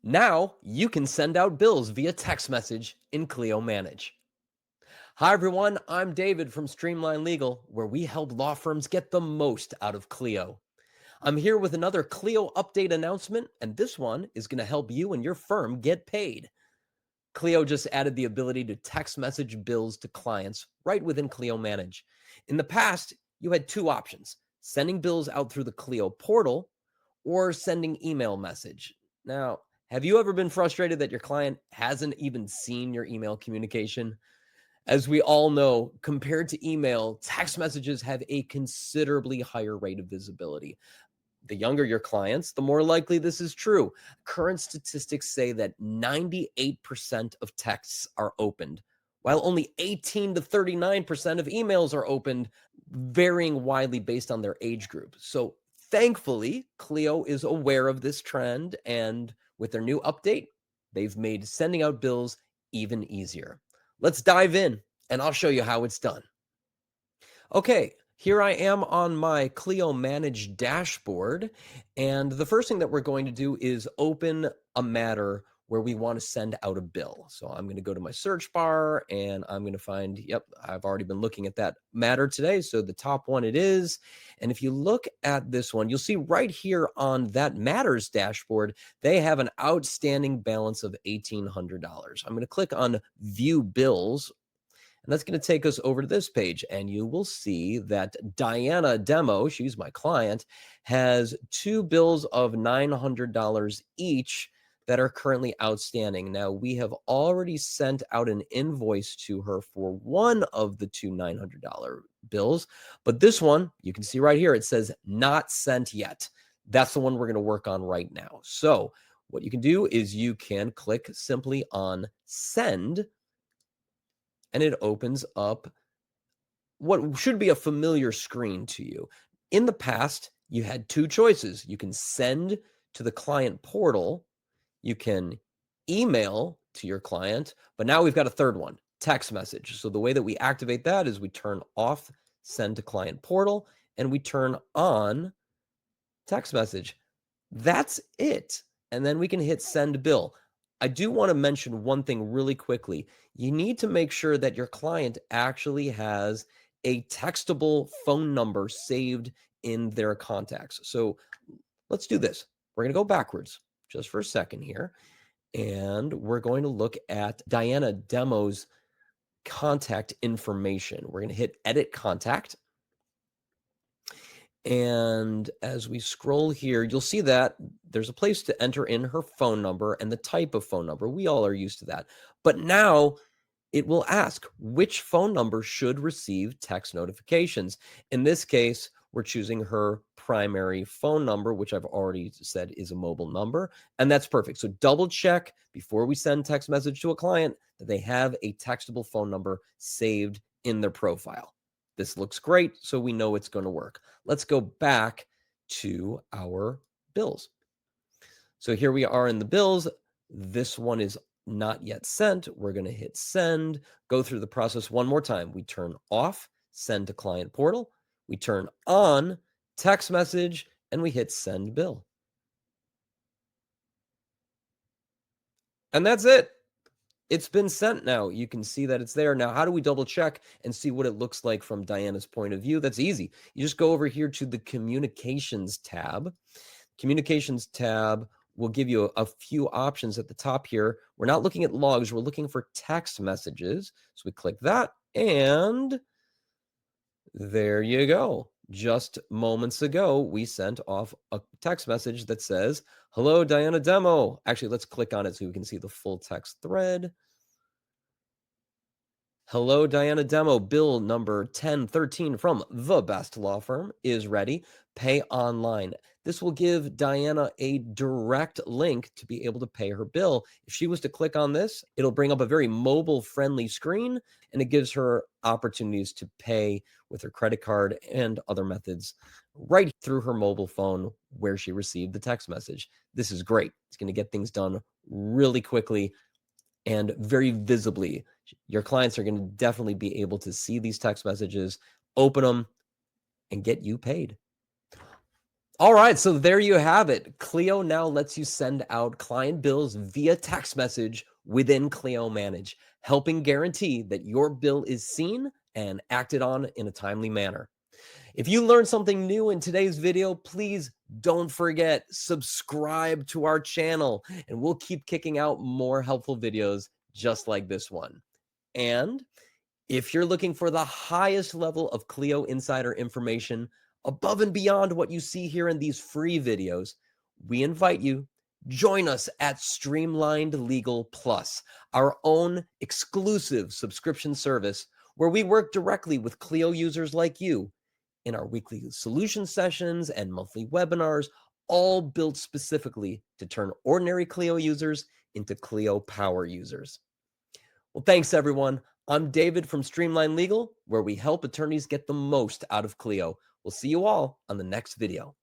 Now you can send out bills via text message in Clio Manage. Hi, everyone. I'm David from Streamlined Legal, where we help law firms get the most out of Clio. I'm here with another Clio update announcement, and this one is going to help you and your firm get paid. Clio just added the ability to text message bills to clients right within Clio Manage. In the past, you had two options: sending bills out through the Clio portal or sending email message. Now, have you ever been frustrated that your client hasn't even seen your email communication? As we all know, compared to email, text messages have a considerably higher rate of visibility. The younger your clients, the more likely this is true. Current statistics say that 98% of texts are opened, while only 18 to 39% of emails are opened, varying widely based on their age group. So thankfully, Clio is aware of this trend, and with their new update, they've made sending out bills even easier. Let's dive in, and I'll show you how it's done. Okay, here I am on my Clio Manage dashboard, and the first thing that we're going to do is open a matter where we want to send out a bill. So I'm going to go to my search bar and I'm going to find, yep, I've already been looking at that matter today. So the top one it is. And if you look at this one, you'll see right here on that matters dashboard, they have an outstanding balance of $1,800. I'm going to click on view bills. And that's going to take us over to this page. And you will see that Diana Demo, she's my client, has two bills of $900 each that are currently outstanding. Now, we have already sent out an invoice to her for one of the two $900 bills. But this one, you can see right here, it says not sent yet. That's the one we're going to work on right now. So what you can do is you can click simply on send, and it opens up what should be a familiar screen to you. In the past, you had two choices. You can send to the client portal, you can email to your client, but now we've got a third one, text message. So the way that we activate that is we turn off send to client portal and we turn on text message. That's it. And then we can hit send bill. I do want to mention one thing really quickly. You need to make sure that your client actually has a textable phone number saved in their contacts. So let's do this. We're going to go backwards just for a second here. And we're going to look at Diana Demo's contact information. We're going to hit edit contact. And as we scroll here, you'll see that there's a place to enter in her phone number and the type of phone number. We all are used to that. But now it will ask which phone number should receive text notifications. In this case, we're choosing her primary phone number, which I've already said is a mobile number, and that's perfect. So double check before we send text message to a client that they have a textable phone number saved in their profile. This looks great, so we know it's going to work. Let's go back to our bills. So here we are in the bills. This one is not yet sent. We're going to hit send, go through the process one more time. We turn off send to client portal. We turn on text message, and we hit send bill. And that's it. It's been sent now. You can see that it's there. Now, how do we double check and see what it looks like from Diana's point of view? That's easy. You just go over here to the Communications tab. Communications tab will give you a few options at the top here. We're not looking at logs. We're looking for text messages. So we click that, and there you go. Just moments ago, we sent off a text message that says, "Hello, Diana Demo." Actually, let's click on it so we can see the full text thread. "Hello, Diana Demo. Bill number 1013 from the best law firm is ready. Pay online." This will give Diana a direct link to be able to pay her bill. If she was to click on this, it'll bring up a very mobile-friendly screen, and it gives her opportunities to pay with her credit card and other methods right through her mobile phone where she received the text message. This is great. It's going to get things done really quickly and very visibly. Your clients are going to definitely be able to see these text messages, open them, and get you paid. All right, so there you have it. Clio now lets you send out client bills via text message within Clio Manage, helping guarantee that your bill is seen and acted on in a timely manner. If you learned something new in today's video, please don't forget, subscribe to our channel, and we'll keep kicking out more helpful videos just like this one. And if you're looking for the highest level of Clio Insider information above and beyond what you see here in these free videos, we invite you, join us at Streamlined Legal Plus, our own exclusive subscription service where we work directly with Clio users like you in our weekly solution sessions and monthly webinars, all built specifically to turn ordinary Clio users into Clio power users. Well, thanks everyone. I'm David from Streamline Legal, where we help attorneys get the most out of Clio. We'll see you all on the next video.